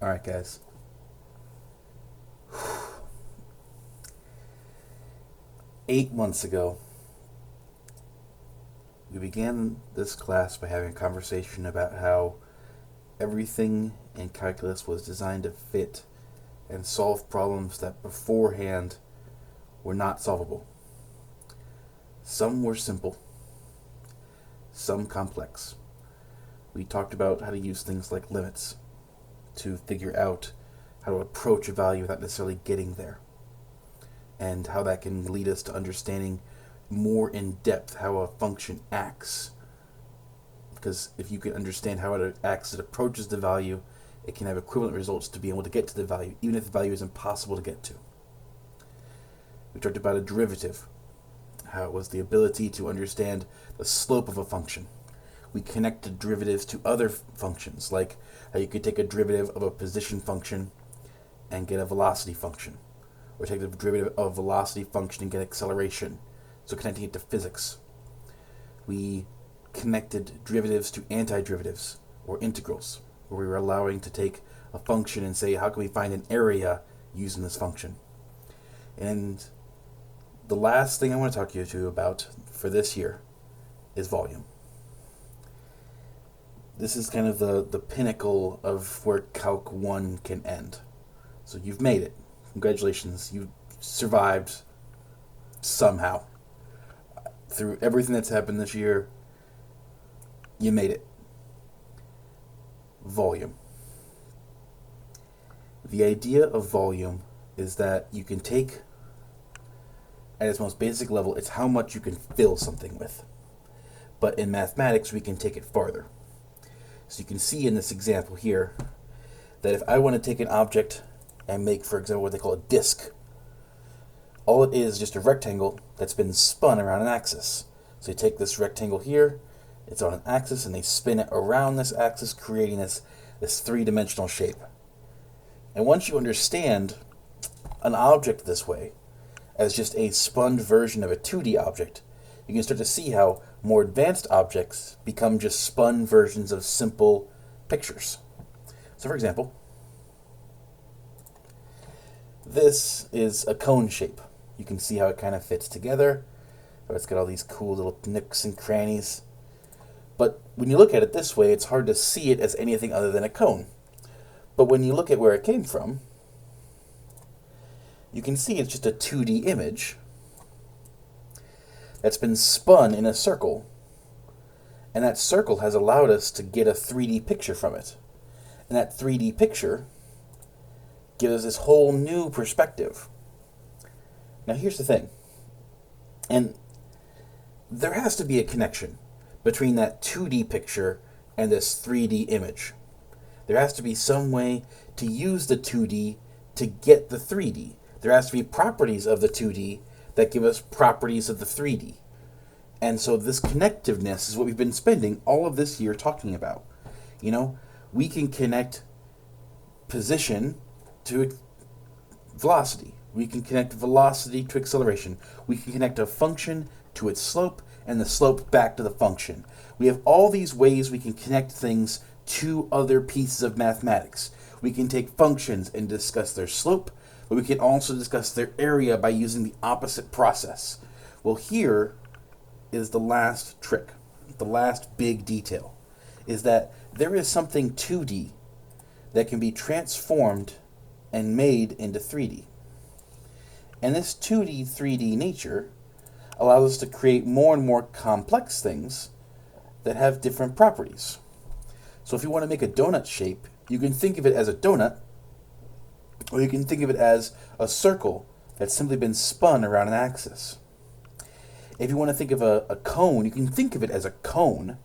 Alright, guys. 8 months ago, we began this class by having a conversation about how everything in calculus was designed to fit and solve problems that beforehand were not solvable. Some were simple, some complex. We talked about how to use things like limits to figure out how to approach a value without necessarily getting there, and how that can lead us to understanding more in depth how a function acts. Because if you can understand how it acts, it approaches the value, it can have equivalent results to be able to get to the value, even if the value is impossible to get to. We talked about a derivative, how it was the ability to understand the slope of a function. We connected derivatives to other functions, like how you could take a derivative of a position function and get a velocity function, or take the derivative of a velocity function and get acceleration, so connecting it to physics. We connected derivatives to antiderivatives, or integrals, where we were allowing to take a function and say, how can we find an area using this function? And the last thing I want to talk to you about for this year is volume. This is kind of the pinnacle of where Calc 1 can end. So you've made it. Congratulations. You survived somehow. Through everything that's happened this year, you made it. Volume. The idea of volume is that you can take, at its most basic level, it's how much you can fill something with. But in mathematics, we can take it farther. So you can see in this example here that if I want to take an object and make, for example, what they call a disk, all it is just a rectangle that's been spun around an axis. So you take this rectangle here, it's on an axis, and they spin it around this axis, creating this three-dimensional shape. And once you understand an object this way, as just a spun version of a 2D object, you can start to see how more advanced objects become just spun versions of simple pictures. So for example, this is a cone shape. You can see how it kind of fits together. It's got all these cool little nooks and crannies. But when you look at it this way, it's hard to see it as anything other than a cone. But when you look at where it came from, you can see it's just a 2D image that's been spun in a circle. And that circle has allowed us to get a 3D picture from it. And that 3D picture gives us this whole new perspective. Now here's the thing. And there has to be a connection between that 2D picture and this 3D image. There has to be some way to use the 2D to get the 3D. There has to be properties of the 2D that give us properties of the 3D. And so this connectiveness is what we've been spending all of this year talking about. You know, we can connect position to velocity. We can connect velocity to acceleration. We can connect a function to its slope and the slope back to the function. We have all these ways we can connect things to other pieces of mathematics. We can take functions and discuss their slope, but we can also discuss their area by using the opposite process. Well, here is the last trick, the last big detail, is that there is something 2D that can be transformed and made into 3D. And this 2D, 3D nature allows us to create more and more complex things that have different properties. So if you want to make a donut shape, you can think of it as a donut, or you can think of it as a circle that's simply been spun around an axis. If you want to think of a cone, you can think of it as a cone,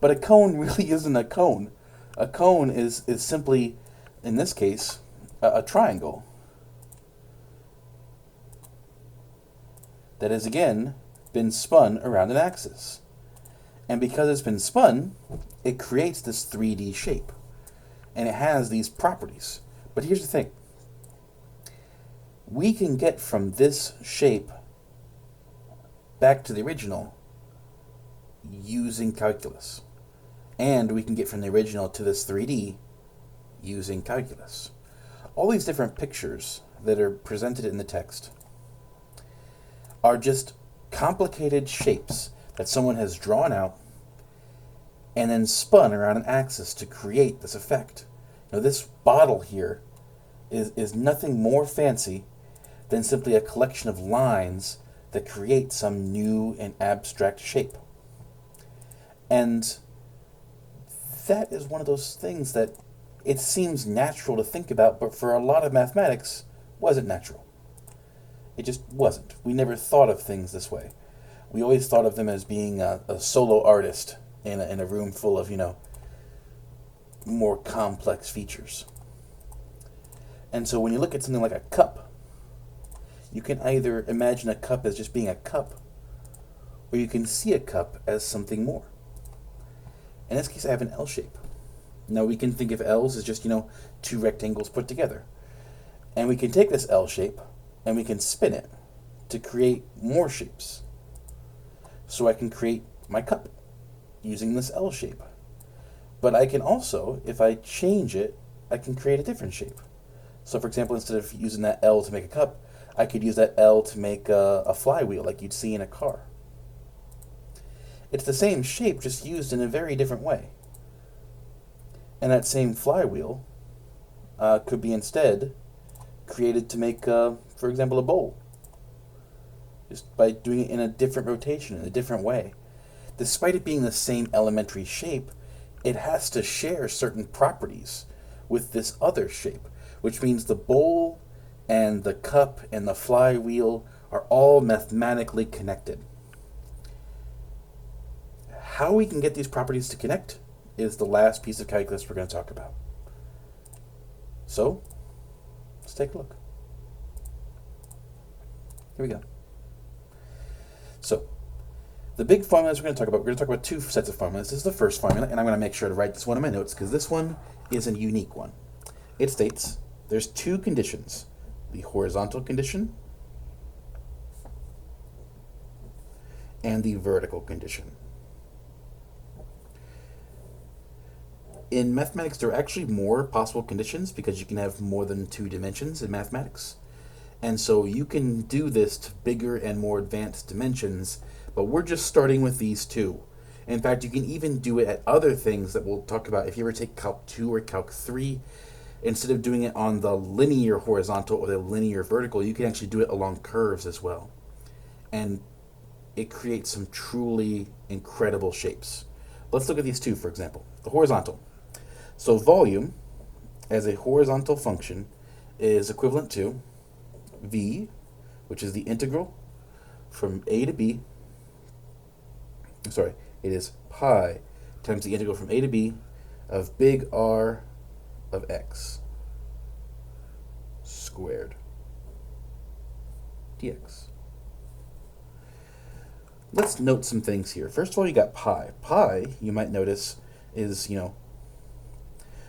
but a cone really isn't a cone. A cone is simply, in this case, a triangle that has again been spun around an axis. And because it's been spun, it creates this 3D shape. And it has these properties. But here's the thing. We can get from this shape back to the original using calculus. And we can get from the original to this 3D using calculus. All these different pictures that are presented in the text are just complicated shapes that someone has drawn out and then spun around an axis to create this effect. Now, this bottle here is nothing more fancy than simply a collection of lines that create some new and abstract shape. And that is one of those things that it seems natural to think about, but for a lot of mathematics, wasn't natural. It just wasn't. We never thought of things this way. We always thought of them as being a solo artist in a room full of, more complex features. And so when you look at something like a cup, you can either imagine a cup as just being a cup, or you can see a cup as something more. In this case, I have an L shape. Now we can think of L's as just, two rectangles put together. And we can take this L shape and we can spin it to create more shapes. So I can create my cup using this L shape. But I can also, if I change it, I can create a different shape. So for example, instead of using that L to make a cup, I could use that L to make a flywheel like you'd see in a car. It's the same shape, just used in a very different way. And that same flywheel could be instead created to make, for example, a bowl. Just by doing it in a different rotation, in a different way. Despite it being the same elementary shape, it has to share certain properties with this other shape, which means the bowl and the cup and the flywheel are all mathematically connected. How we can get these properties to connect is the last piece of calculus we're going to talk about. So, let's take a look. Here we go. So, the big formulas we're going to talk about two sets of formulas. This is the first formula, and I'm going to make sure to write this one in my notes because this one is a unique one. It states there's two conditions, the horizontal condition and the vertical condition. In mathematics, there are actually more possible conditions because you can have more than two dimensions in mathematics. And so you can do this to bigger and more advanced dimensions, but we're just starting with these two. In fact, you can even do it at other things that we'll talk about. If you ever take Calc 2 or Calc 3, instead of doing it on the linear horizontal or the linear vertical, you can actually do it along curves as well. And it creates some truly incredible shapes. Let's look at these two, for example. The horizontal. So volume, as a horizontal function, is equivalent to v, which is the integral from a to b. It is pi times the integral from a to b of big R of x squared dx. Let's note some things here. First of all, you got pi. Pi, you might notice, is,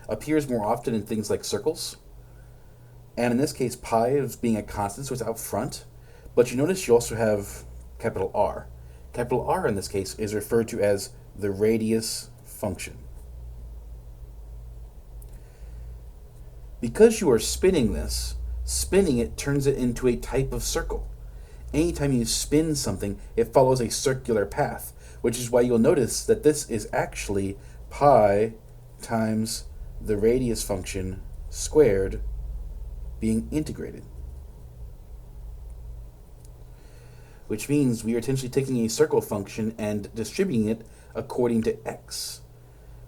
appears more often in things like circles. And in this case, pi is being a constant, so it's out front. But you notice you also have capital R. Capital R in this case is referred to as the radius function. Because you are spinning this, spinning it turns it into a type of circle. Anytime you spin something, it follows a circular path, which is why you'll notice that this is actually pi times the radius function squared being integrated. Which means we are essentially taking a circle function and distributing it according to x.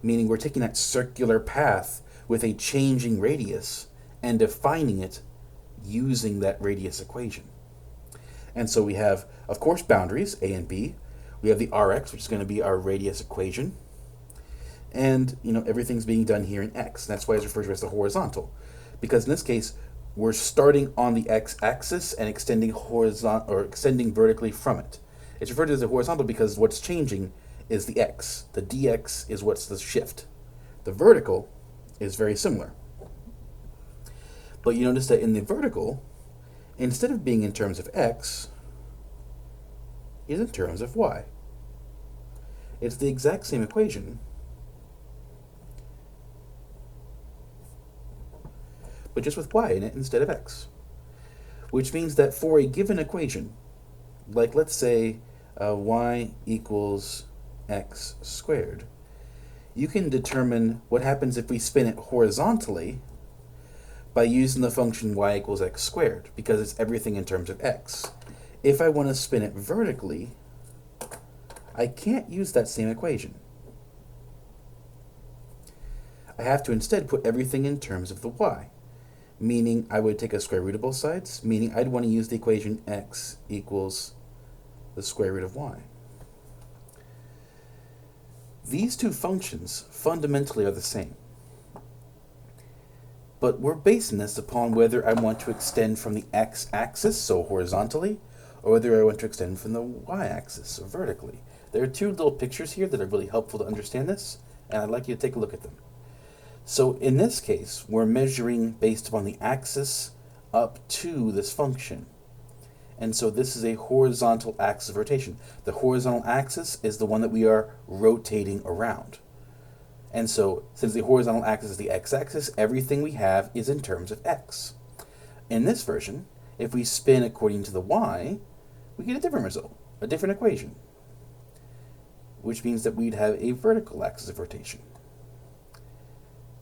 Meaning we're taking that circular path with a changing radius and defining it using that radius equation. And so we have, of course, boundaries, a and b. We have the Rx, which is going to be our radius equation. And, everything's being done here in x. That's why it's referred to as the horizontal. Because in this case, we're starting on the x-axis and extending vertically from it. It's referred to as the horizontal because what's changing is the x. The dx is what's the shift. The vertical is very similar. But you notice that in the vertical, instead of being in terms of x, is in terms of y. It's the exact same equation, but just with y in it instead of x. Which means that for a given equation, like let's say y equals x squared, you can determine what happens if we spin it horizontally by using the function y equals x squared, because it's everything in terms of x. If I want to spin it vertically, I can't use that same equation. I have to instead put everything in terms of the y, meaning I would take a square root of both sides, meaning I'd want to use the equation x equals the square root of y. These two functions fundamentally are the same, but we're basing this upon whether I want to extend from the x-axis, so horizontally, or whether I want to extend from the y-axis, so vertically. There are two little pictures here that are really helpful to understand this, and I'd like you to take a look at them. So in this case, we're measuring based upon the axis up to this function. And so this is a horizontal axis of rotation. The horizontal axis is the one that we are rotating around. And so since the horizontal axis is the x-axis, everything we have is in terms of x. In this version, if we spin according to the y, we get a different result, a different equation, which means that we'd have a vertical axis of rotation.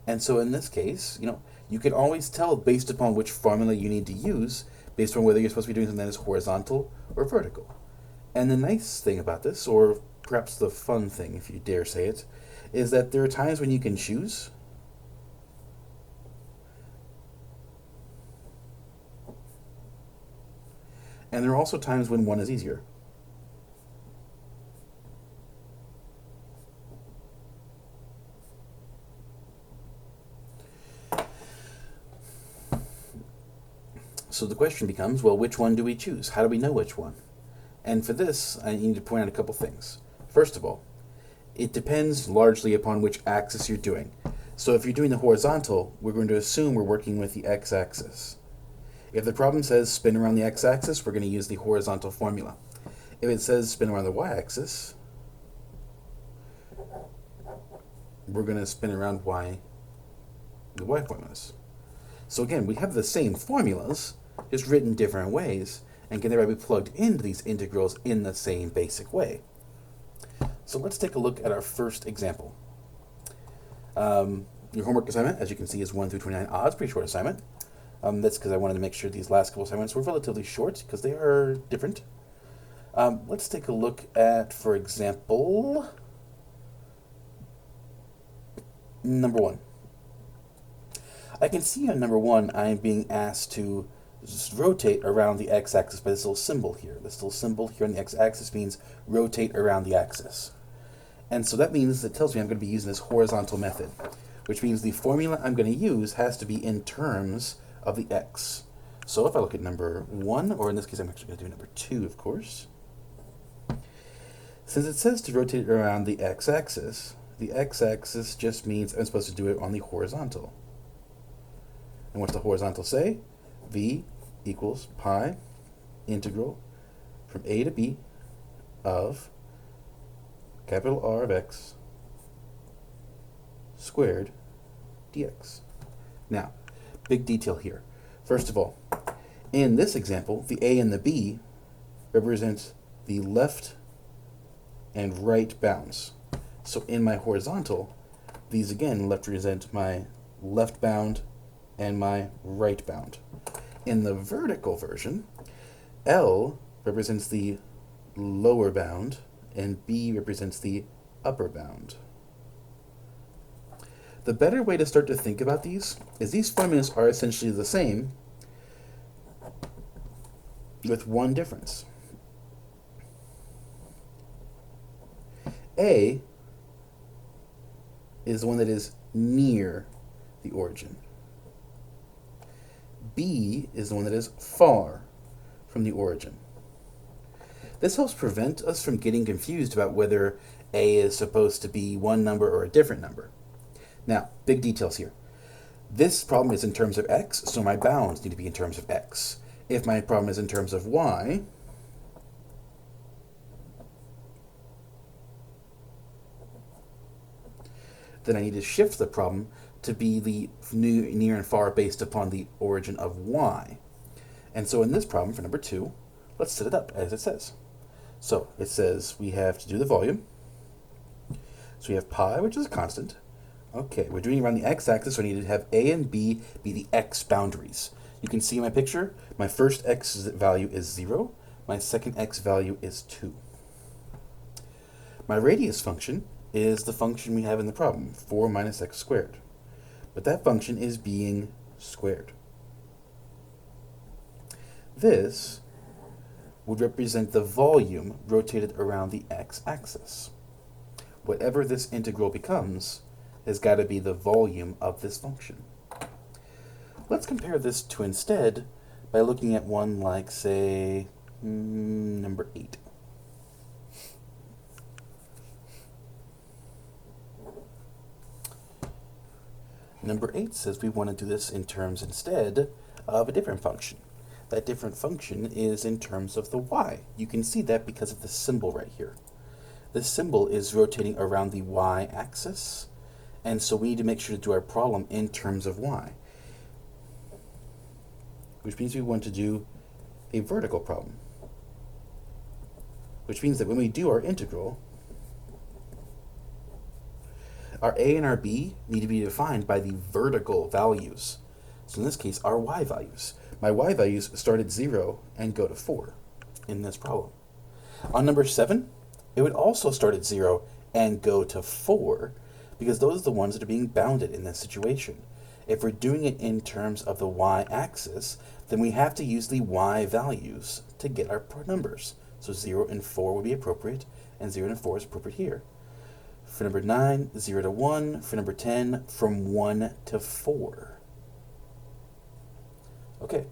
And so in this case, you can always tell based upon which formula you need to use, based on whether you're supposed to be doing something that is horizontal or vertical. And the nice thing about this, or perhaps the fun thing, if you dare say it, is that there are times when you can choose. And there are also times when one is easier. So the question becomes, well, which one do we choose? How do we know which one? And for this, I need to point out a couple things. First of all, it depends largely upon which axis you're doing. So if you're doing the horizontal, we're going to assume we're working with the x-axis. If the problem says spin around the x-axis, we're going to use the horizontal formula. If it says spin around the y-axis, we're going to spin around the y formulas. So again, we have the same formulas, just written different ways, and can thereby be plugged into these integrals in the same basic way. So let's take a look at our first example. Your homework assignment, as you can see, is 1 through 29 odds, pretty short assignment. That's because I wanted to make sure these last couple assignments were relatively short, because they are different. Let's take a look at, for example, number 1. I can see on number 1, I'm being asked to just rotate around the x-axis by this little symbol here. This little symbol here on the x-axis means rotate around the axis. And so that means, it tells me I'm going to be using this horizontal method, which means the formula I'm going to use has to be in terms of the x. So if I look at number 1, or in this case I'm actually going to do number 2, of course. Since it says to rotate around the x-axis just means I'm supposed to do it on the horizontal. And what's the horizontal say? V equals pi integral from a to b of capital R of x squared dx. Now, big detail here. First of all, in this example, the a and the b represent the left and right bounds. So in my horizontal, these again represent my left bound and my right bound. In the vertical version, L represents the lower bound and B represents the upper bound. The better way to start to think about these is these formulas are essentially the same with one difference. A is the one that is near the origin. B is the one that is far from the origin. This helps prevent us from getting confused about whether A is supposed to be one number or a different number. Now, big details here. This problem is in terms of x, so my bounds need to be in terms of x. If my problem is in terms of y, then I need to shift the problem to be the near and far based upon the origin of y. And so in this problem for number 2, let's set it up as it says. So it says we have to do the volume. So we have pi, which is a constant. Okay, we're doing it around the x-axis, so I need to have a and b be the x boundaries. You can see in my picture, my first x value is 0, my second x value is 2. My radius function is the function we have in the problem, 4 minus x squared. But that function is being squared. This would represent the volume rotated around the x-axis. Whatever this integral becomes has got to be the volume of this function. Let's compare this to instead by looking at one like, say, number 8. Number 8 says we want to do this in terms instead of a different function. That different function is in terms of the y. You can see that because of the symbol right here. This symbol is rotating around the y-axis, and so we need to make sure to do our problem in terms of y, which means we want to do a vertical problem, which means that when we do our integral, our a and our b need to be defined by the vertical values. So in this case, our y values. My y values start at 0 and go to 4 in this problem. On number 7, it would also start at 0 and go to 4, because those are the ones that are being bounded in this situation. If we're doing it in terms of the y-axis, then we have to use the y values to get our numbers. So 0 and 4 would be appropriate, and 0 and 4 is appropriate here. For number 9, 0 to 1. For number 10, from 1 to 4. Okay.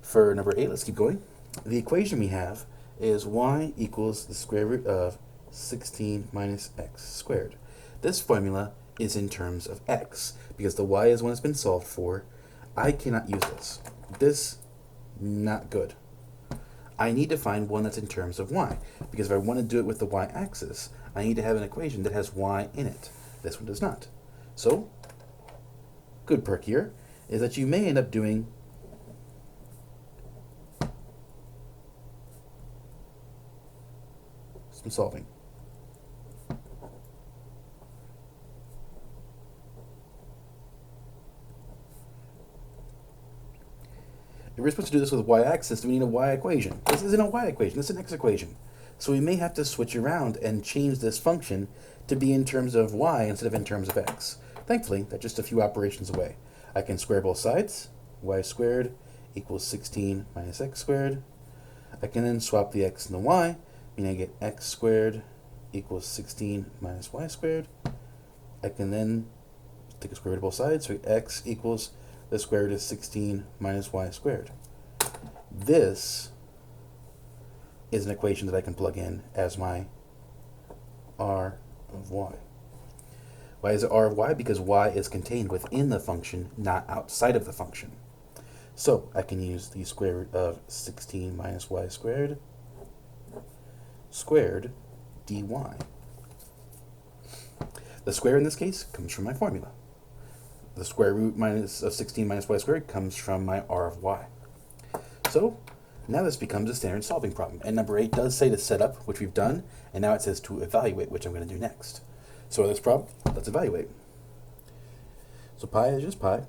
For number 8, let's keep going. The equation we have is y equals the square root of 16 minus x squared. This formula is in terms of x, because the y is one that's been solved for. I cannot use this. This, not good. I need to find one that's in terms of y, because if I want to do it with the y-axis, I need to have an equation that has y in it. This one does not. So, good perk here is that you may end up doing some solving. If we're supposed to do this with y-axis, then we need a y equation. This isn't a y equation, this is an x equation. So we may have to switch around and change this function to be in terms of y instead of in terms of x. Thankfully, that's just a few operations away. I can square both sides. Y squared equals 16 minus x squared. I can then swap the x and the y, meaning I get x squared equals 16 minus y squared. I can then take a square root of both sides, so x equals the square root of 16 minus y squared. This is an equation that I can plug in as my r of y. Why is it r of y? Because y is contained within the function, not outside of the function. So I can use the square root of 16 minus y squared squared dy. The square in this case comes from my formula. The square root of 16 minus y squared comes from my r of y. So now this becomes a standard solving problem. And number 8 does say to set up, which we've done, and now it says to evaluate, which I'm going to do next. So this problem, let's evaluate. So pi is just pi.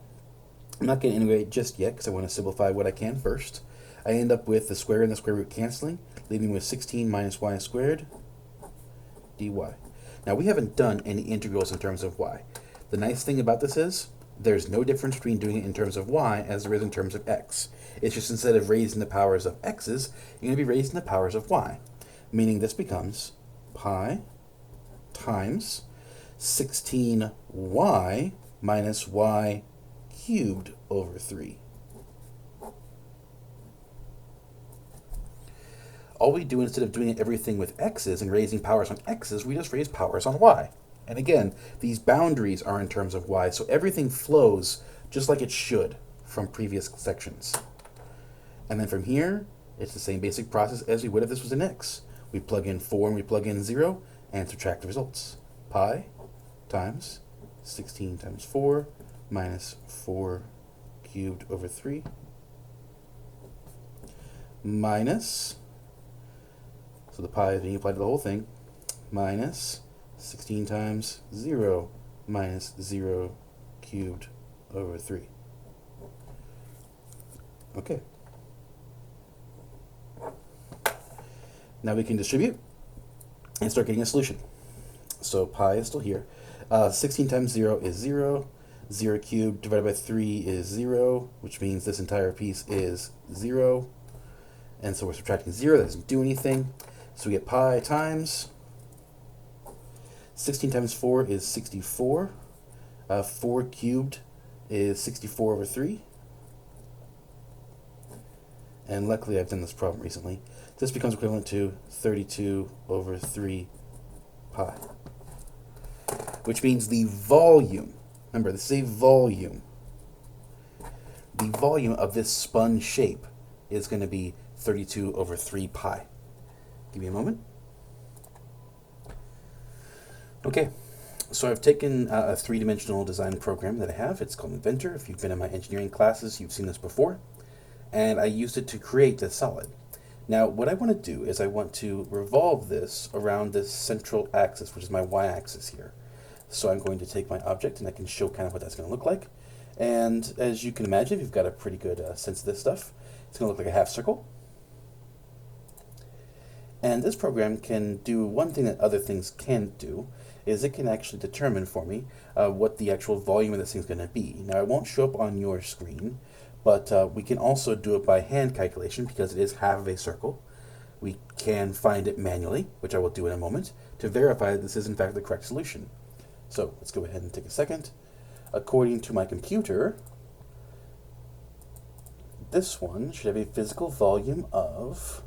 I'm not going to integrate just yet because I want to simplify what I can first. I end up with the square and the square root canceling, leaving with 16 minus y squared dy. Now we haven't done any integrals in terms of y. The nice thing about this is there's no difference between doing it in terms of y as there is in terms of x. It's just instead of raising the powers of x's, you're going to be raising the powers of y, meaning this becomes pi times 16y minus y cubed over 3. All we do instead of doing everything with x's and raising powers on x's, we just raise powers on y. And again, these boundaries are in terms of y, so everything flows just like it should from previous sections. And then from here, it's the same basic process as we would if this was an x. We plug in 4 and we plug in 0 and subtract the results. Pi times 16 times 4 minus 4 cubed over 3 minus, so the pi is being applied to the whole thing, minus 16 times 0 minus 0 cubed over 3. Okay. Now we can distribute and start getting a solution. So pi is still here. 16 times 0 is 0. 0 cubed divided by 3 is 0, which means this entire piece is 0. And so we're subtracting 0. That doesn't do anything. So we get pi times 16 times 4 is 64. 4 cubed is 64 over 3. And luckily I've done this problem recently. This becomes equivalent to 32 over 3 pi. Which means the volume, remember this is a volume, the volume of this spun shape is going to be 32 over 3 pi. Give me a moment. Okay, so I've taken a three-dimensional design program that I have. It's called Inventor. If you've been in my engineering classes, you've seen this before. And I used it to create this solid. Now, what I want to do is I want to revolve this around this central axis, which is my y-axis here. So I'm going to take my object, and I can show kind of what that's going to look like. And as you can imagine, if you've got a pretty good sense of this stuff, it's going to look like a half circle. And this program can do one thing that other things can't do, is it can actually determine for me what the actual volume of this thing is going to be. Now, it won't show up on your screen, but we can also do it by hand calculation because it is half of a circle. We can find it manually, which I will do in a moment, to verify that this is in fact the correct solution. So let's go ahead and take a second. According to my computer, this one should have a physical volume of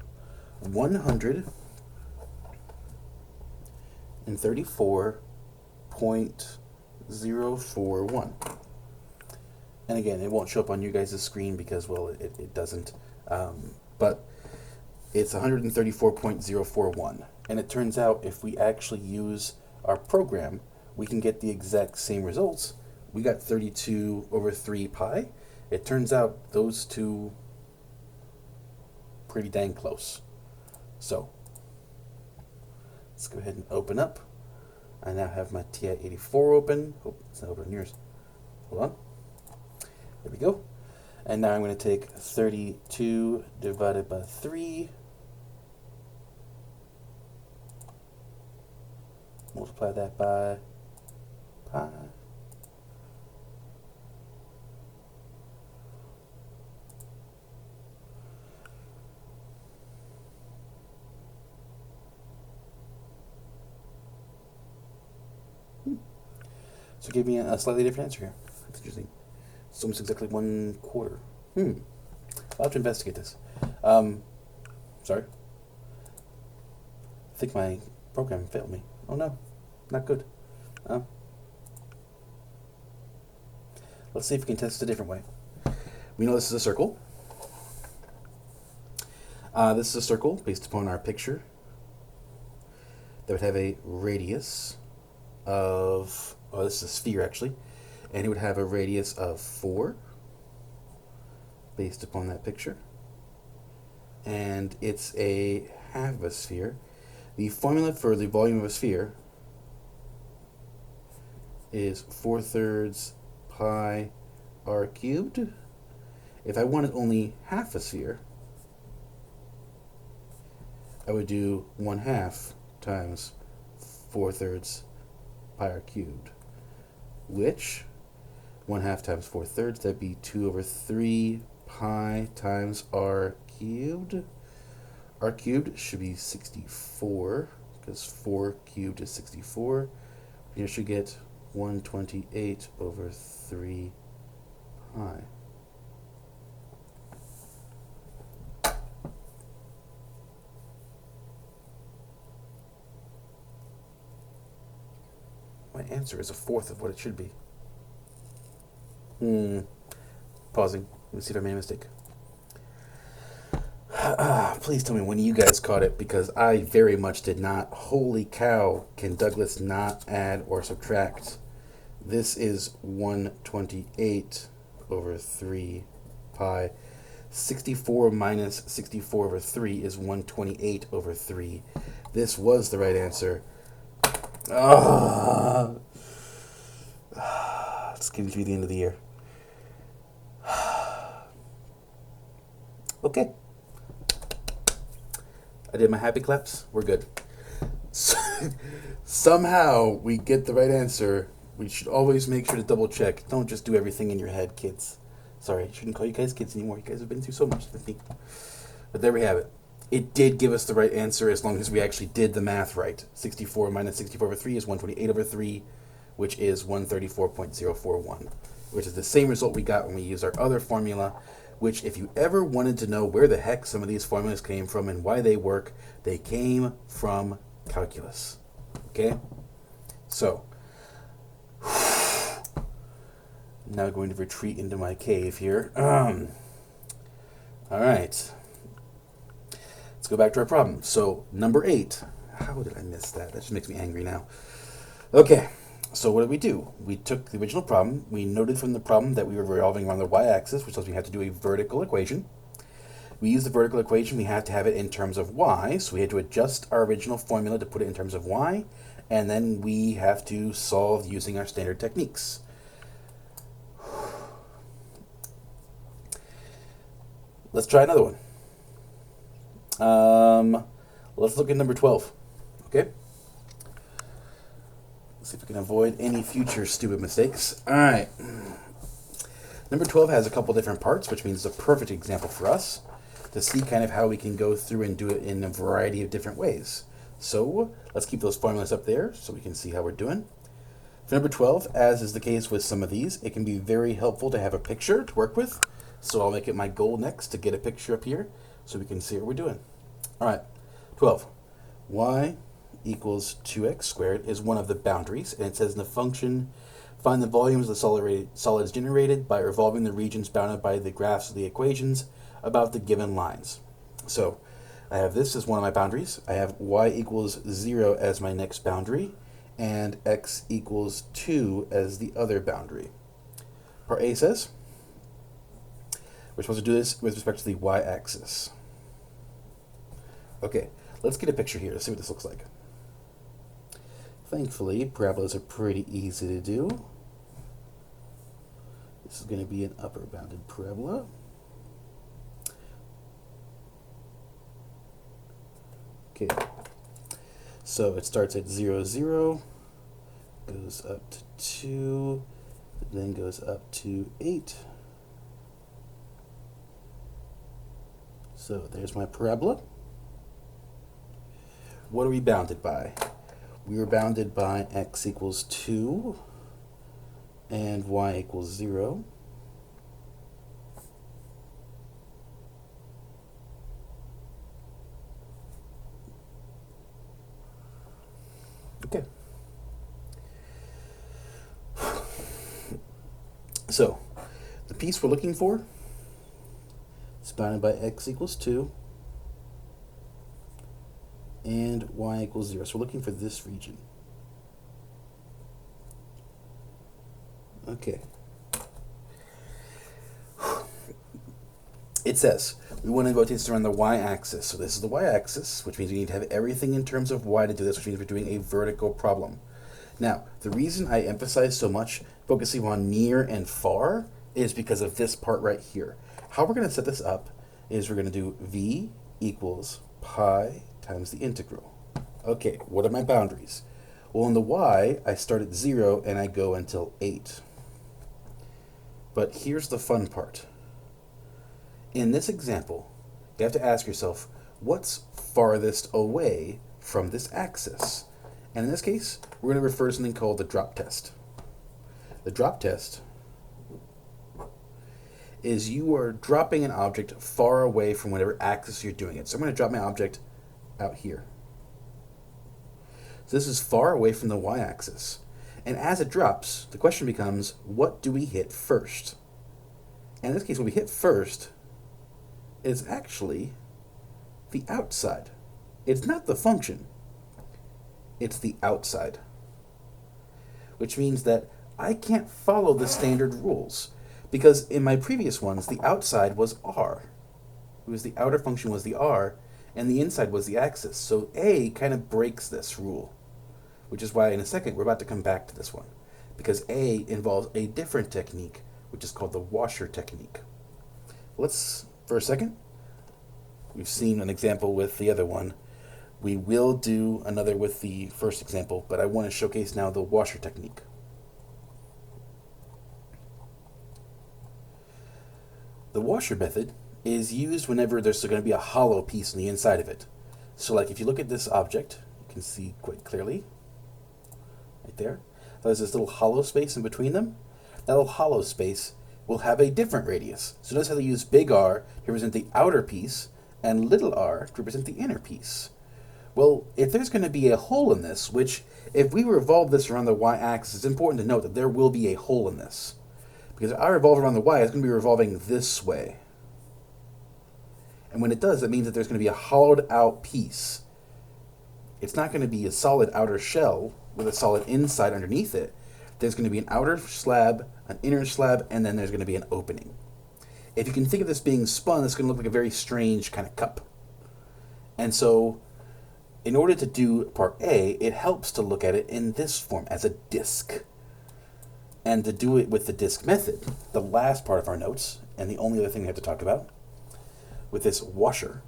134.041. And again, it won't show up on you guys' screen because, well, it doesn't. But it's 134.041. And it turns out if we actually use our program, we can get the exact same results. We got 32 over 3 pi. It turns out those two pretty dang close. So let's go ahead and open up. I now have my TI-84 open. Oh, it's not open on yours. Hold on. There we go. And now I'm going to take 32 divided by 3. Multiply that by pi. So give me a slightly different answer here. That's interesting. It's almost exactly 1/4. I'll have to investigate this. Sorry. I think my program failed me. Oh no, not good. Let's see if we can test it a different way. We know this is a circle. This is a circle based upon our picture that would have a radius of, oh, this is a sphere actually, and it would have a radius of 4 based upon that picture, and it's a half of a sphere. The formula for the volume of a sphere is 4/3 pi r cubed. If I wanted only half a sphere, I would do 1/2 times 4/3 pi r cubed, which 1/2 times 4/3, that'd be 2 over 3 pi times r cubed. R cubed should be 64, because 4 cubed is 64. You should get 128 over 3 pi. My answer is 1/4 of what it should be. Pausing. Let me see if I made a mistake. Please tell me when you guys caught it, because I very much did not. Holy cow, can Douglas not add or subtract This is 128 over 3 pi. 64 minus 64 over 3 is 128 over 3. This was the right answer. It's getting through the end of the year. Okay. I did my happy claps. We're good. Somehow we get the right answer. We should always make sure to double check. Don't just do everything in your head, kids. Sorry, I shouldn't call you guys kids anymore. You guys have been through so much with me. But there we have it. It did give us the right answer as long as we actually did the math right. 64 minus 64 over 3 is 128 over 3, which is 134.041, which is the same result we got when we used our other formula, which if you ever wanted to know where the heck some of these formulas came from and why they work, they came from calculus. Okay? So, now going to retreat into my cave here. All right. Let's go back to our problem. So, number 8. How did I miss that? That just makes me angry now. Okay. So what did we do? We took the original problem. We noted from the problem that we were revolving around the y-axis, which tells me we have to do a vertical equation. We use the vertical equation. We have to have it in terms of y. So we had to adjust our original formula to put it in terms of y. And then we have to solve using our standard techniques. Let's try another one. Let's look at number 12. Okay? Let's see if we can avoid any future stupid mistakes. All right. Number 12 has a couple different parts, which means it's a perfect example for us to see kind of how we can go through and do it in a variety of different ways. So let's keep those formulas up there so we can see how we're doing. For number 12, as is the case with some of these, it can be very helpful to have a picture to work with. So I'll make it my goal next to get a picture up here so we can see what we're doing. All right, 12. Y equals 2x squared is one of the boundaries, and it says in the function, find the volumes of the solids generated by revolving the regions bounded by the graphs of the equations about the given lines. So I have this as one of my boundaries. I have y equals 0 as my next boundary, and x equals 2 as the other boundary. Part A says, we're supposed to do this with respect to the y-axis. Okay, let's get a picture here to see what this looks like. Thankfully, parabolas are pretty easy to do. This is going to be an upper bounded parabola. Okay, so it starts at 0, 0, goes up to 2, then goes up to 8. So there's my parabola. What are we bounded by? We are bounded by x equals 2 and y equals 0. Okay. So, the piece we're looking for is bounded by x equals 2 and y equals 0. So we're looking for this region. Okay. It says we want to rotate this around the y-axis. So this is the y-axis, which means we need to have everything in terms of y to do this, which means we're doing a vertical problem. Now, the reason I emphasize so much focusing on near and far is because of this part right here. How we're going to set this up is we're going to do v equals pi times the integral. Okay, what are my boundaries? Well, on the y, I start at 0 and I go until 8. But here's the fun part. In this example, you have to ask yourself, what's farthest away from this axis? And in this case, we're going to refer to something called the drop test. The drop test is you are dropping an object far away from whatever axis you're doing it. So I'm going to drop my object out here. So this is far away from the y-axis. And as it drops, the question becomes, what do we hit first? And in this case, what we hit first is actually the outside. It's not the function. It's the outside. Which means that I can't follow the standard rules because in my previous ones, the outside was r. It was the outer function was the r, and the inside was the axis. So A kind of breaks this rule, which is why in a second we're about to come back to this one, because A involves a different technique, which is called the washer technique. Let's, for a second, we've seen an example with the other one. We will do another with the first example, but I want to showcase now the washer technique. The washer method is used whenever there's going to be a hollow piece on the inside of it. So like if you look at this object, you can see quite clearly, right there, there's this little hollow space in between them. That little hollow space will have a different radius. So notice how they use big R to represent the outer piece and little r to represent the inner piece. Well, if there's going to be a hole in this, which if we revolve this around the y-axis, it's important to note that there will be a hole in this. Because if I revolve around the y, it's going to be revolving this way. And when it does, that means that there's going to be a hollowed out piece. It's not going to be a solid outer shell with a solid inside underneath it. There's going to be an outer slab, an inner slab, and then there's going to be an opening. If you can think of this being spun, it's going to look like a very strange kind of cup. And so, in order to do part A, it helps to look at it in this form, as a disk. And to do it with the disk method, the last part of our notes, and the only other thing we have to talk about, with this washer,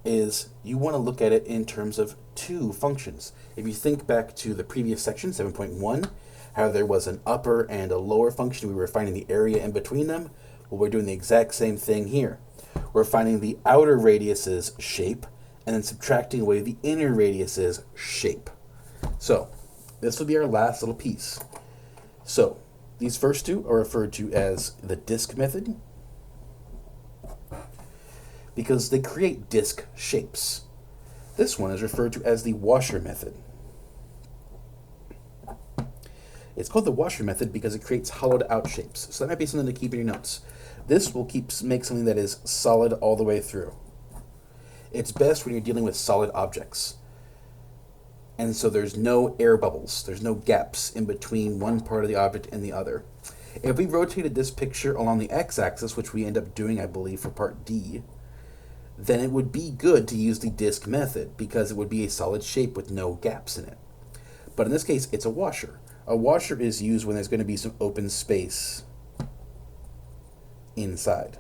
is you want to look at it in terms of two functions. If you think back to the previous section, 7.1, how there was an upper and a lower function, we were finding the area in between them. Well, we're doing the exact same thing here. We're finding the outer radius's shape and then subtracting away the inner radius's shape. So, this will be our last little piece. So, these first two are referred to as the disk method because they create disk shapes. This one is referred to as the washer method. It's called the washer method because it creates hollowed out shapes. So that might be something to keep in your notes. This will make something that is solid all the way through. It's best when you're dealing with solid objects. And so there's no air bubbles. There's no gaps in between one part of the object and the other. If we rotated this picture along the x-axis, which we end up doing, I believe, for part D, then it would be good to use the disk method because it would be a solid shape with no gaps in it. But in this case, it's a washer. A washer is used when there's going to be some open space inside.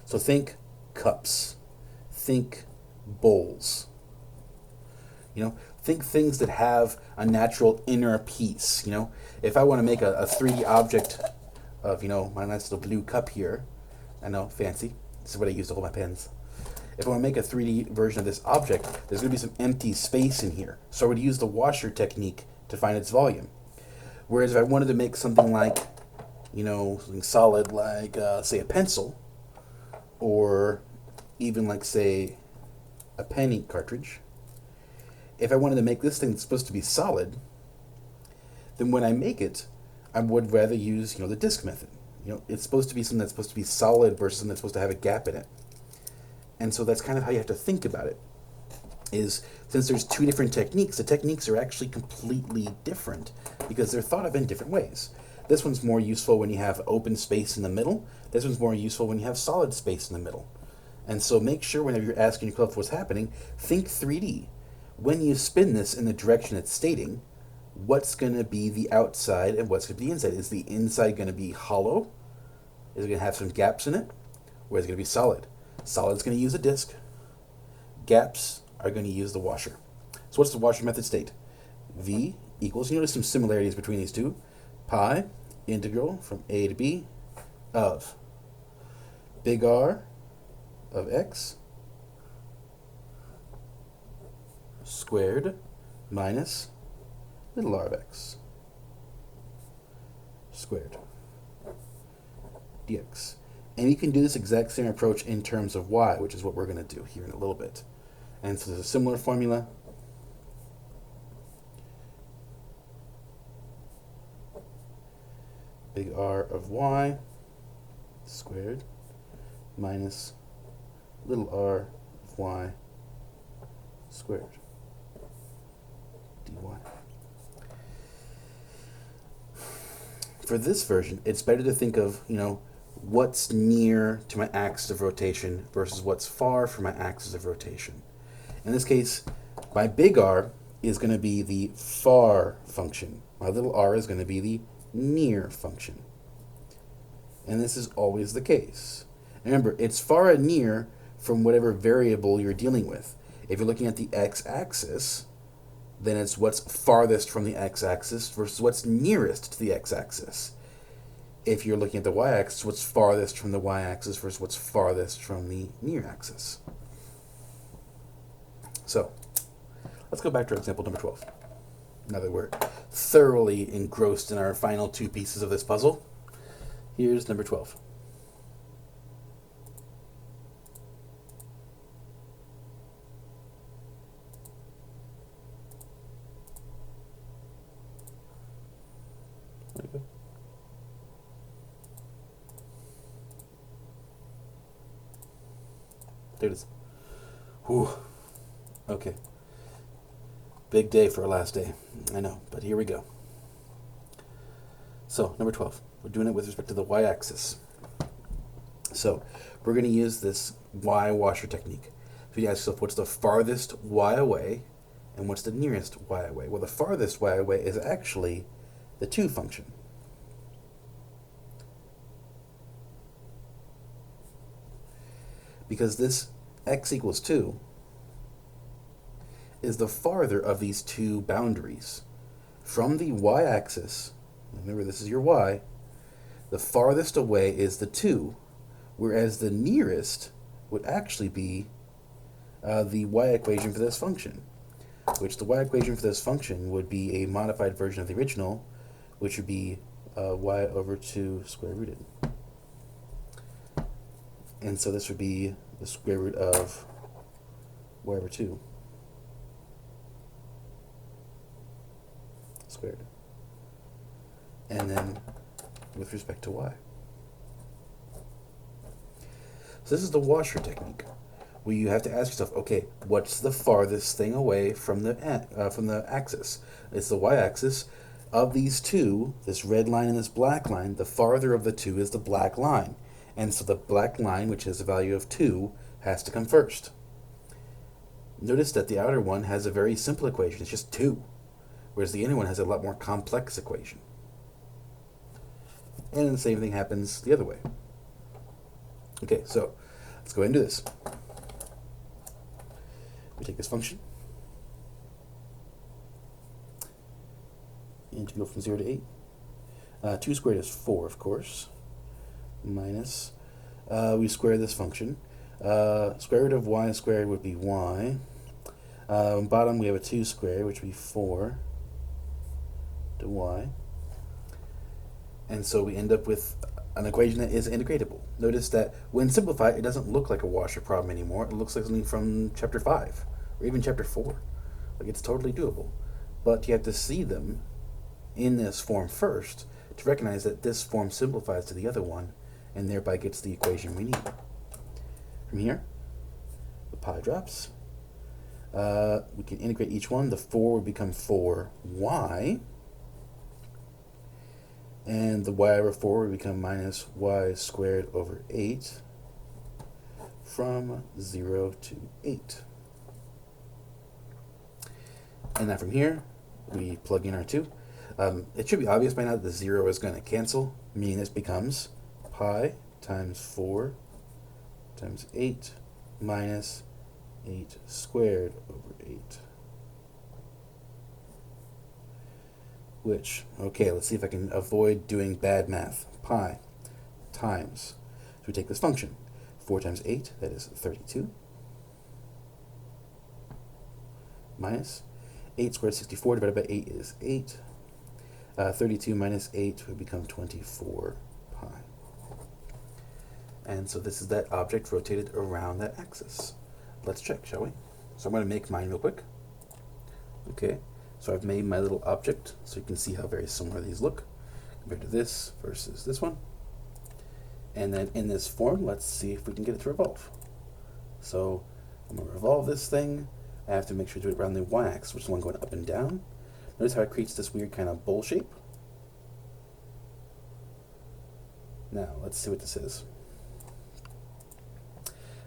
So think cups. Think bowls. Think things that have a natural inner piece. If I want to make a 3D object of, my nice little blue cup here, I know, fancy. This is what I use to hold my pens. If I want to make a 3D version of this object, there's going to be some empty space in here. So I would use the washer technique to find its volume. Whereas if I wanted to make something like, something solid like, say, a pencil, or even like, say, a pen ink cartridge, if I wanted to make this thing that's supposed to be solid, then when I make it, I would rather use, the disk method. It's supposed to be something that's supposed to be solid versus something that's supposed to have a gap in it. And so that's kind of how you have to think about it, is since there's two different techniques, the techniques are actually completely different because they're thought of in different ways. This one's more useful when you have open space in the middle. This one's more useful when you have solid space in the middle. And so make sure whenever you're asking yourself what's happening, think 3D. When you spin this in the direction it's stating, what's going to be the outside and what's going to be the inside? Is the inside going to be hollow? Is it going to have some gaps in it? Or is it going to be solid? Solid's going to use a disk. Gaps are going to use the washer. So what's the washer method state? V equals, you notice some similarities between these two. Pi integral from a to b of big R of x squared minus little r of x squared dx. And you can do this exact same approach in terms of y, which is what we're going to do here in a little bit. And so there's a similar formula. Big R of y squared minus little r of y squared dy. for this version, it's better to think of, what's near to my axis of rotation versus what's far from my axis of rotation. In this case, my big R is going to be the far function. My little r is going to be the near function. And this is always the case. Remember, it's far and near from whatever variable you're dealing with. If you're looking at the x-axis, then it's what's farthest from the x-axis versus what's nearest to the x-axis. If you're looking at the y-axis, what's farthest from the y-axis versus what's farthest from the near axis. So, let's go back to example number 12. Now that we're thoroughly engrossed in our final two pieces of this puzzle, here's number 12. There you go. There it is. Whew. Okay. Big day for our last day. I know, but here we go. So, number 12. We're doing it with respect to the y-axis. So, we're going to use this y washer technique. So you ask yourself, what's the farthest y away, and what's the nearest y away? Well, the farthest y away is actually the 2 function. Because this x equals 2 is the farther of these two boundaries. From the y-axis, remember this is your y, the farthest away is the 2, whereas the nearest would actually be the y equation for this function, which the y equation for this function would be a modified version of the original, which would be y over 2 square rooted. And so this would be the square root of y over 2 squared. And then with respect to y. So this is the washer technique, where you have to ask yourself, okay, what's the farthest thing away from the axis? It's the y-axis. Of these two, this red line and this black line, the farther of the two is the black line. And so the black line, which has a value of 2, has to come first. Notice that the outer one has a very simple equation. It's just 2. Whereas the inner one has a lot more complex equation. And then the same thing happens the other way. Okay, so let's go ahead and do this. We take this function. And to go from 0 to 8. 2 squared is 4, of course. Minus, we square this function. Square root of y squared would be y. Bottom we have a 2 squared, which would be 4 to y. And so we end up with an equation that is integratable. Notice that when simplified, it doesn't look like a washer problem anymore. It looks like something from chapter 5 or even chapter 4. Like, it's totally doable. But you have to see them in this form first to recognize that this form simplifies to the other one and thereby gets the equation we need. From here, the pi drops. We can integrate each one. The 4 would become 4y. And the y over 4 would become minus y squared over 8 from 0 to 8. And now from here, we plug in our 2. It should be obvious by now that the 0 is going to cancel, meaning this becomes pi times 4 times 8 minus 8 squared over 8. Which, okay, let's see if I can avoid doing bad math. Pi times, so we take this function, 4 times 8, that is 32, minus 8 squared 64 divided by 8 is 8. 32 minus 8 would become 24 pi. And so this is that object rotated around that axis. Let's check, shall we? So I'm going to make mine real quick. Okay, so I've made my little object so you can see how very similar these look compared to this versus this one. And then in this form, let's see if we can get it to revolve. So I'm going to revolve this thing. I have to make sure to do it around the y-axis, which is the one going up and down. Notice how it creates this weird kind of bowl shape. Now, let's see what this is.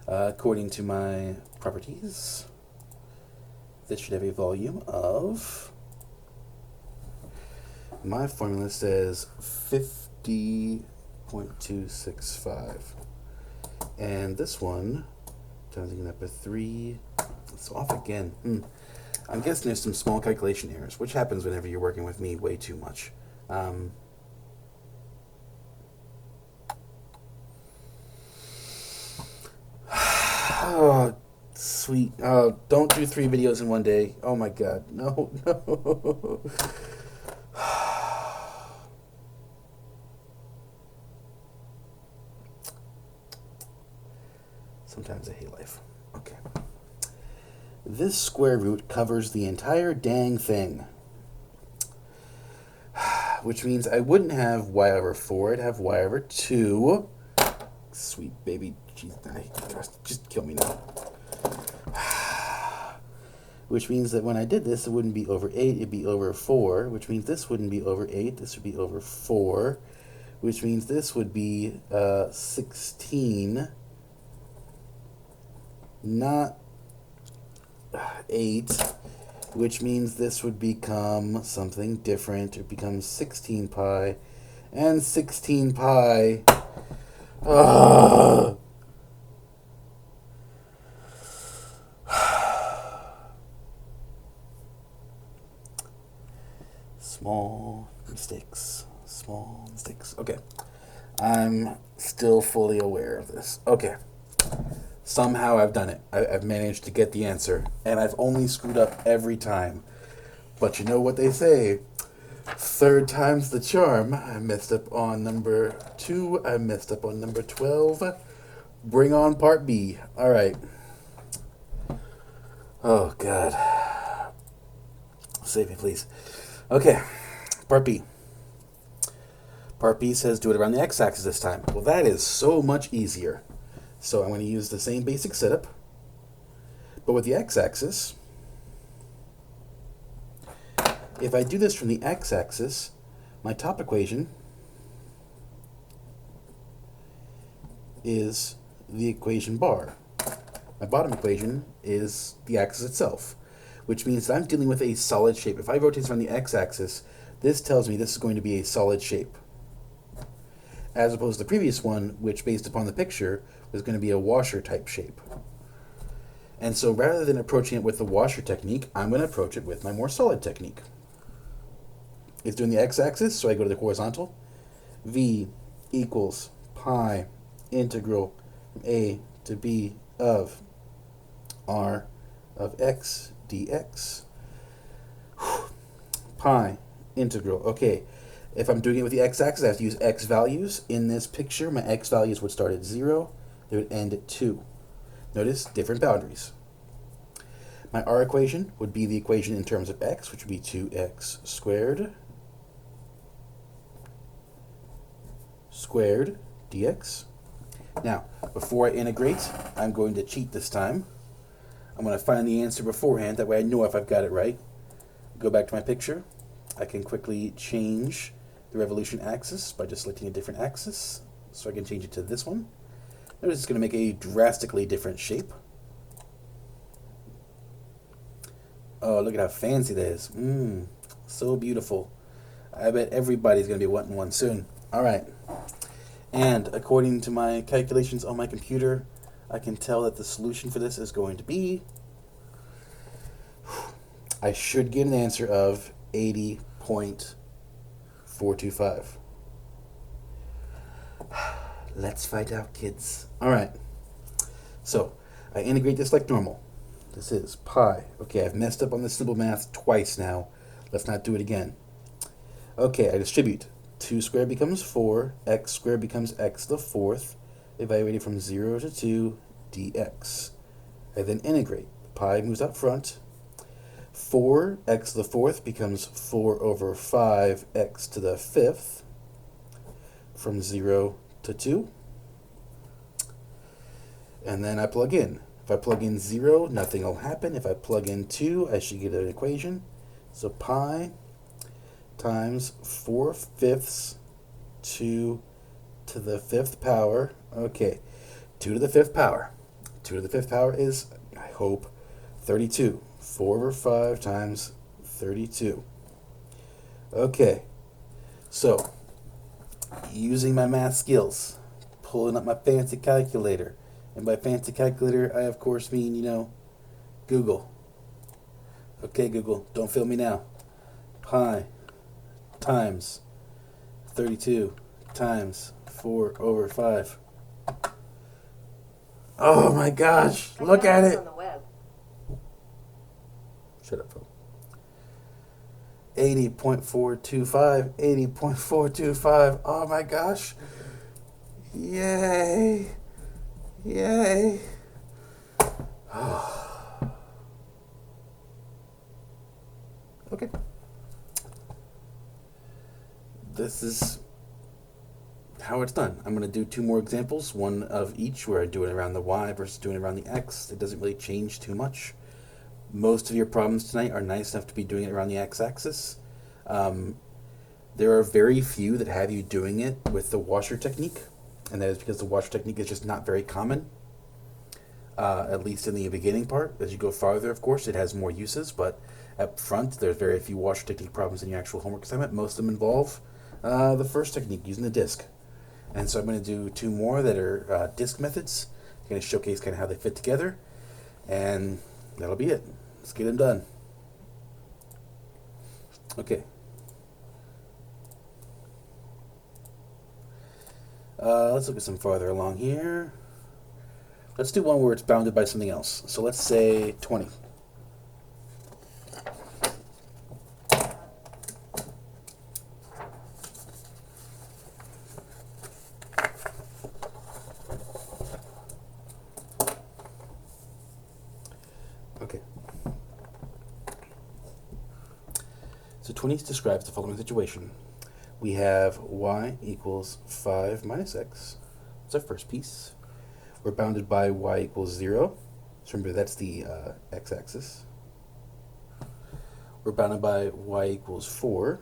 According to my properties, this should have a volume of... My formula says 50.265. And this one, times it up by 3, it's off again. I'm guessing there's some small calculation errors, which happens whenever you're working with me way too much. Oh, sweet. Oh, don't do 3 videos in one day. Oh my god. No, no. Sometimes I hate life. Okay. This square root covers the entire dang thing. Which means I wouldn't have y over 4, I'd have y over 2. Sweet baby. Jeez, just kill me now. Which means that when I did this, it wouldn't be over 8, it'd be over 4. Which means this wouldn't be over 8, this would be over 4. Which means this would be 16. Not 8, which means this would become something different. It becomes 16 pi, and 16 pi. Small mistakes. Small mistakes. Okay. I'm still fully aware of this. Okay. Somehow I've done it. I've managed to get the answer. And I've only screwed up every time. But you know what they say. 3rd time's the charm. I messed up on number 2. I messed up on number 12. Bring on part B. Alright. Oh, God. Save me, please. Okay. Part B. Part B says do it around the x-axis this time. Well, that is so much easier. So I'm going to use the same basic setup, but with the x-axis. If I do this from the x-axis, my top equation is the equation bar. My bottom equation is the axis itself, which means that I'm dealing with a solid shape. If I rotate this around the x-axis, this tells me this is going to be a solid shape, as opposed to the previous one, which based upon the picture was going to be a washer type shape. And so rather than approaching it with the washer technique, I'm going to approach it with my more solid technique. It's doing the x-axis, so I go to the horizontal. V equals pi integral from a to b of r of x dx. Pi integral. Okay. If I'm doing it with the x-axis, I have to use x values. In this picture, my x values would start at 0. They would end at 2. Notice different boundaries. My r equation would be the equation in terms of x, which would be 2x squared dx. Now, before I integrate, I'm going to cheat this time. I'm going to find the answer beforehand. That way I know if I've got it right. Go back to my picture. I can quickly change the revolution axis by just selecting a different axis. So I can change it to this one. Notice it's going to make a drastically different shape. Oh, look at how fancy that is. So beautiful. I bet everybody's going to be wanting one soon. All right. And according to my calculations on my computer, I can tell that the solution for this is going to be... I should get an answer of 80.425. Let's find out, kids. All right. So I integrate this like normal. This is pi. Okay, I've messed up on the simple math twice now. Let's not do it again. Okay, I distribute. 2 squared becomes 4. X squared becomes x to the 4th. Evaluated from 0 to 2 dx. I then integrate. Pi moves up front. 4 x to the 4th becomes 4 over 5 x to the 5th. From 0 to 2. And then I plug in. If I plug in 0, nothing will happen. If I plug in 2, I should get an equation. So pi times 4/5 2 to the fifth power. Okay, 2 to the fifth power. 2 to the fifth power is, I hope, 32. 4 over 5 times 32. Okay, so using my math skills, pulling up my fancy calculator. And by fancy calculator, I of course mean, Google. Okay, Google, don't fail me now. Pi times 32 times 4 over 5. Oh my gosh, look at it. On the web. Shut up, phone. 80.425, 80.425. Oh my gosh. Yay. Yay. Okay. This is how it's done. I'm going to do 2 more examples, one of each where I do it around the y versus doing it around the x. It doesn't really change too much. Most of your problems tonight are nice enough to be doing it around the x-axis. There are very few that have you doing it with the washer technique, and that is because the washer technique is just not very common, at least in the beginning part. As you go farther, of course, it has more uses, but up front, there's very few washer technique problems in your actual homework assignment. Most of them involve the first technique, using the disk. And so I'm going to do 2 more that are disk methods. I'm going to showcase kind of how they fit together, and that'll be it. Let's get them done. Okay. Let's look at some farther along here. Let's do one where it's bounded by something else. So let's say 20. Okay. So 20 describes the following situation. We have y equals 5 minus x. That's our first piece. We're bounded by y equals 0. So remember, that's the x-axis. We're bounded by y equals 4.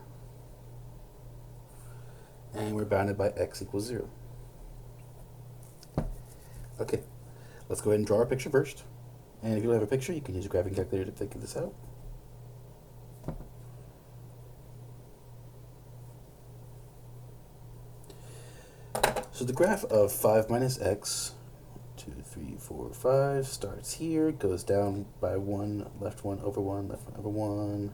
And we're bounded by x equals 0. Okay, let's go ahead and draw our picture first. And if you don't have a picture, you can use a graphing calculator to figure this out. So the graph of 5 minus x, 2, 3, 4, 5, starts here, goes down by 1, left 1 over 1, left 1 over 1.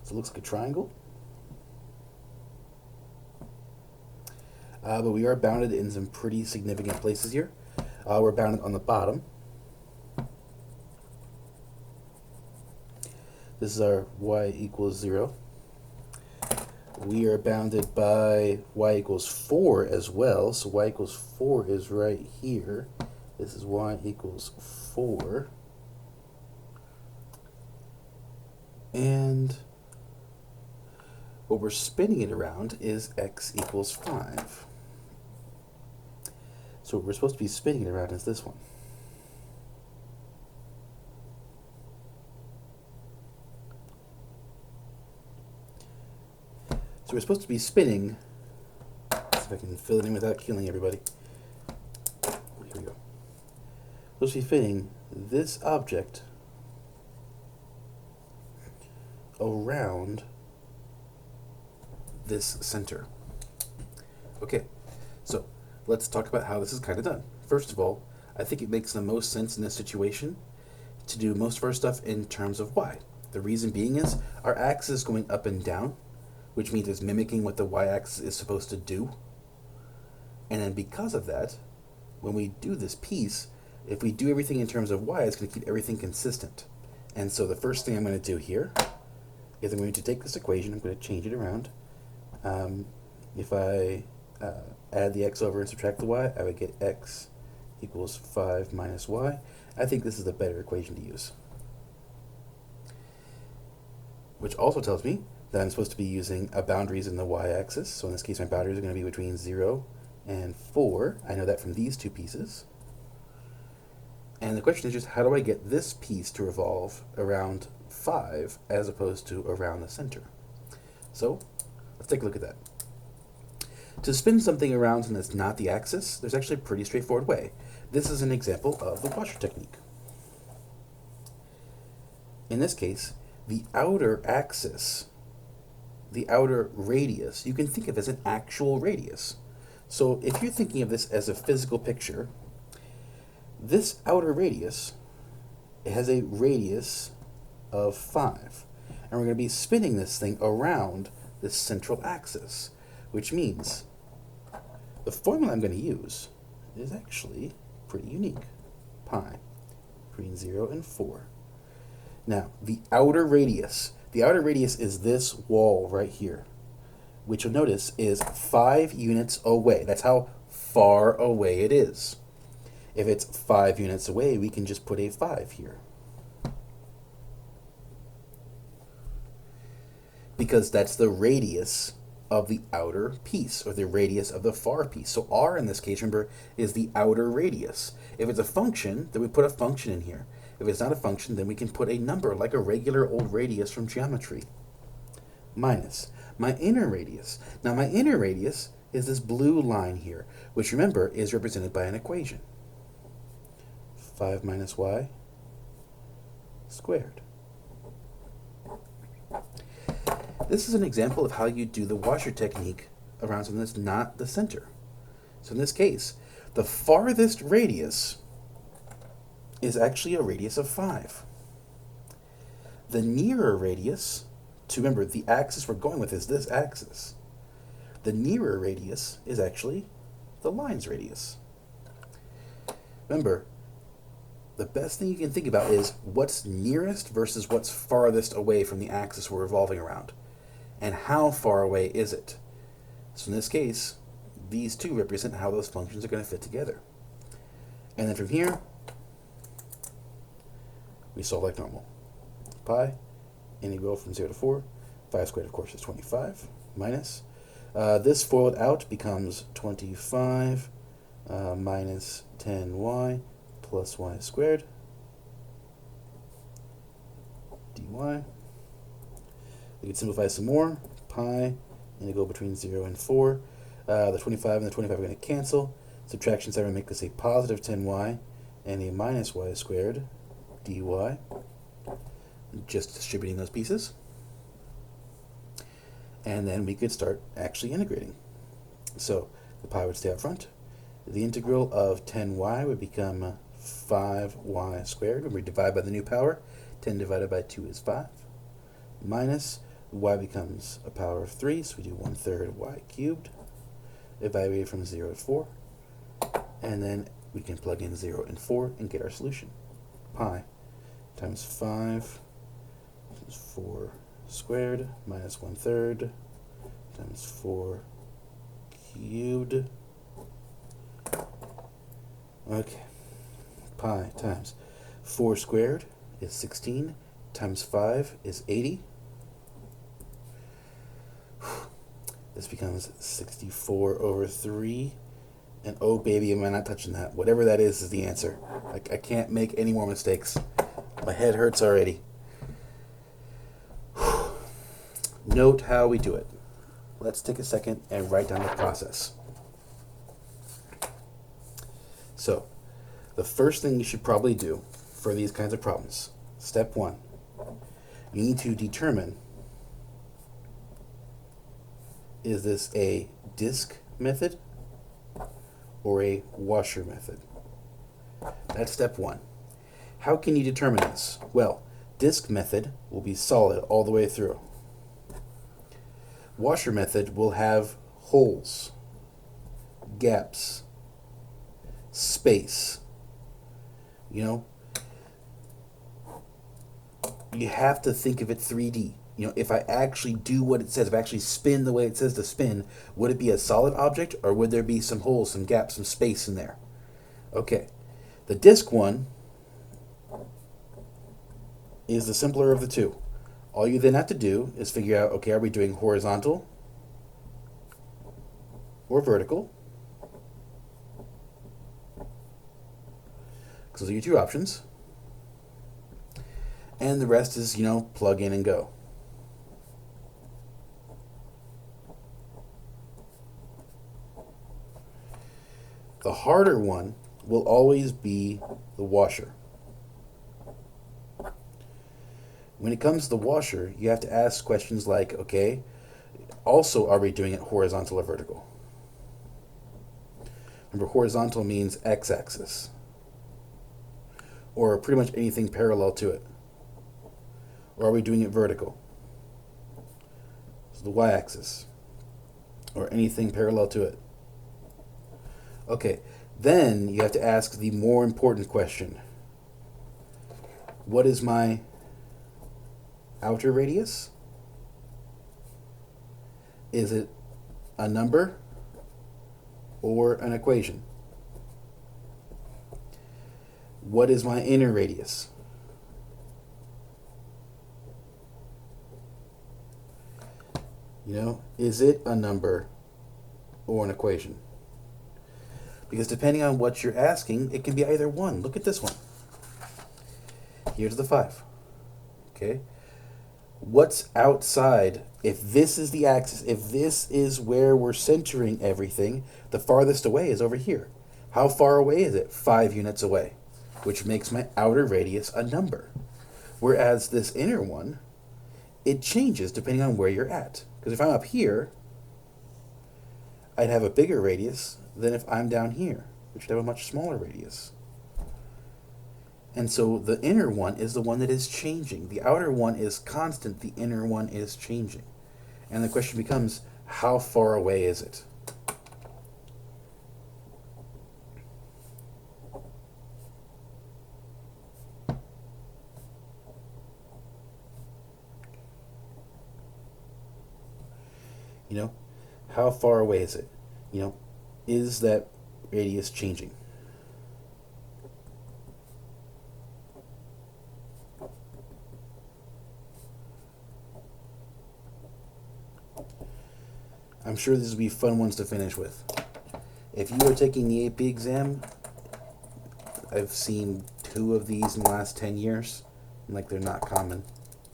So it looks like a triangle. But we are bounded in some pretty significant places here. We're bounded on the bottom. This is our y equals 0. We are bounded by y equals 4 as well. So y equals 4 is right here. This is y equals 4. And what we're spinning it around is x equals 5. So what we're supposed to be spinning it around is this one. So we're supposed to be spinning, let's see if I can fill it in without killing everybody. Here we go. We're supposed to be spinning this object around this center. Okay, so let's talk about how this is kind of done. First of all, I think it makes the most sense in this situation to do most of our stuff in terms of y. The reason being is our axis is going up and down, which means it's mimicking what the y-axis is supposed to do. And then because of that, when we do this piece, if we do everything in terms of y, it's going to keep everything consistent. And so the first thing I'm going to do here is I'm going to take this equation, I'm going to change it around. If I add the x over and subtract the y, I would get x equals 5 minus y. I think this is a better equation to use. Which also tells me that I'm supposed to be using boundaries in the y-axis. So in this case, my boundaries are going to be between 0 and 4. I know that from these 2 pieces. And the question is just, how do I get this piece to revolve around 5 as opposed to around the center? So let's take a look at that. To spin something around and that's not the axis, there's actually a pretty straightforward way. This is an example of the washer technique. In this case, the outer axis, the outer radius, you can think of as an actual radius. So if you're thinking of this as a physical picture, this outer radius, it has a radius of 5. And we're going to be spinning this thing around this central axis, which means the formula I'm going to use is actually pretty unique. Pi between 0 and 4. Now, the outer radius is this wall right here, which you'll notice is 5 units away. That's how far away it is. If it's 5 units away, we can just put a 5 here. Because that's the radius of the outer piece, or the radius of the far piece. So r in this case, remember, is the outer radius. If it's a function, then we put a function in here. If it's not a function, then we can put a number, like a regular old radius from geometry. Minus my inner radius. Now my inner radius is this blue line here, which remember is represented by an equation. 5 minus y squared. This is an example of how you do the washer technique around something that's not the center. So in this case, the farthest radius is actually a radius of 5. The nearer radius, to remember the axis we're going with is this axis. The nearer radius is actually the line's radius. Remember, the best thing you can think about is what's nearest versus what's farthest away from the axis we're revolving around. And how far away is it? So in this case, these two represent how those functions are going to fit together. And then from here, we solve like normal. Pi, integral from 0 to 4. 5 squared, of course, is 25, minus. This FOILed out becomes 25 minus 10y plus y squared dy. We can simplify some more. Pi, integral between 0 and 4. The 25 and the 25 are going to cancel. Subtraction 7 make this a positive 10y and a minus y squared dy. Just distributing those pieces. And then we could start actually integrating. So the pi would stay up front. The integral of 10y would become 5y squared when we divide by the new power. 10 divided by 2 is 5. Minus y becomes a power of 3, so we do 1/3 y cubed. Evaluate from 0 to 4. And then we can plug in 0 and 4 and get our solution. Pi times 5 times 4 squared minus 1/3 times 4 cubed. Okay. Pi times 4 squared is 16 times 5 is 80. This becomes 64 over 3. And oh baby, am I not touching that. Whatever that is the answer. I can't make any more mistakes. My head hurts already. Note how we do it. Let's take a second and write down the process. So, the first thing you should probably do for these kinds of problems, step 1, you need to determine, is this a disk method or a washer method? That's step 1. How can you determine this? Well, disk method will be solid all the way through. Washer method will have holes, gaps, space. You know, you have to think of it 3D. You know, if I actually do what it says, if I actually spin the way it says to spin, would it be a solid object or would there be some holes, some gaps, some space in there? Okay. The disk one is the simpler of the two. All you then have to do is figure out, okay, are we doing horizontal or vertical? Because those are your two options. And the rest is, you know, plug in and go. The harder one will always be the washer. When it comes to the washer, you have to ask questions like, okay, also are we doing it horizontal or vertical? Remember, horizontal means x-axis, or pretty much anything parallel to it. Or are we doing it vertical? So the y-axis, or anything parallel to it. Okay, then you have to ask the more important question. What is my outer radius? Is it a number or an equation? What is my inner radius? Is it a number or an equation? Because depending on what you're asking, it can be either one. Look at this one. Here's the 5. Okay? What's outside? If this is the axis, if this is where we're centering everything, the farthest away is over here. How far away is it? 5 units away, which makes my outer radius a number. Whereas this inner one, it changes depending on where you're at. Because if I'm up here, I'd have a bigger radius than if I'm down here, which would have a much smaller radius. And so the inner one is the one that is changing. The outer one is constant, the inner one is changing. And the question becomes, how far away is it? How far away is it? Is that radius changing? I'm sure these will be fun ones to finish with. If you are taking the AP exam, I've seen 2 of these in the last 10 years. Like, they're not common,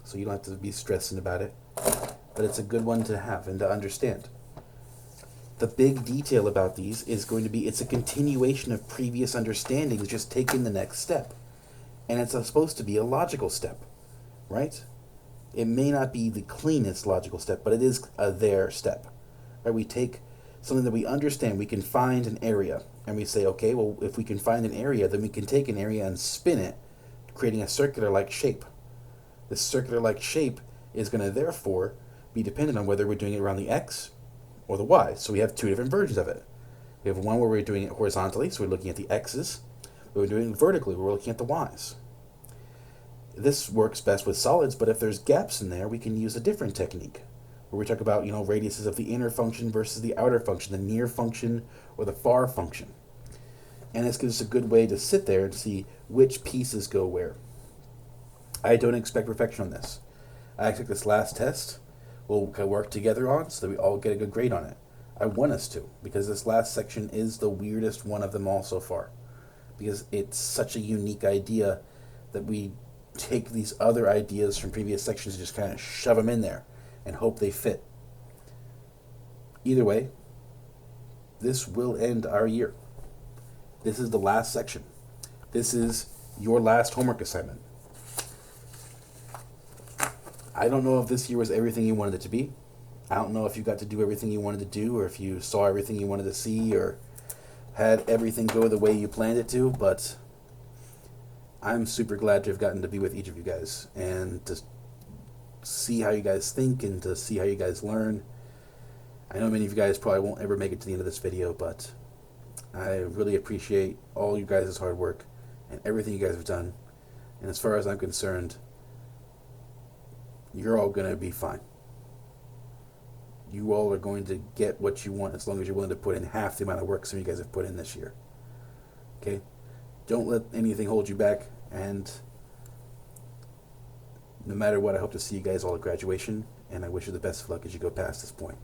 so you don't have to be stressing about it. But it's a good one to have and to understand. The big detail about these is going to be it's a continuation of previous understandings, just taking the next step. And it's supposed to be a logical step, right? It may not be the cleanest logical step, but it is a there step. Right? We take something that we understand, we can find an area, and we say, okay, well, if we can find an area, then we can take an area and spin it, creating a circular-like shape. This circular-like shape is going to therefore be dependent on whether we're doing it around the x or the y. So we have 2 different versions of it. We have one where we're doing it horizontally, so we're looking at the x's. We're doing it vertically, we're looking at the y's. This works best with solids, but if there's gaps in there, we can use a different technique, where we talk about, radiuses of the inner function versus the outer function, the near function or the far function. And this gives us a good way to sit there and see which pieces go where. I don't expect perfection on this. I expect this last test we'll work together on so that we all get a good grade on it. I want us to, because this last section is the weirdest one of them all so far. Because it's such a unique idea that we take these other ideas from previous sections and just kind of shove them in there and hope they fit. Either way, this will end our year. This is the last section. This is your last homework assignment. I don't know if this year was everything you wanted it to be. I don't know if you got to do everything you wanted to do, or if you saw everything you wanted to see, or had everything go the way you planned it to, but I'm super glad to have gotten to be with each of you guys and to see how you guys think and to see how you guys learn. I know many of you guys probably won't ever make it to the end of this video, but I really appreciate all you guys' hard work and everything you guys have done. And as far as I'm concerned, you're all going to be fine. You all are going to get what you want as long as you're willing to put in half the amount of work some of you guys have put in this year. Okay? Don't let anything hold you back, and no matter what, I hope to see you guys all at graduation, and I wish you the best of luck as you go past this point.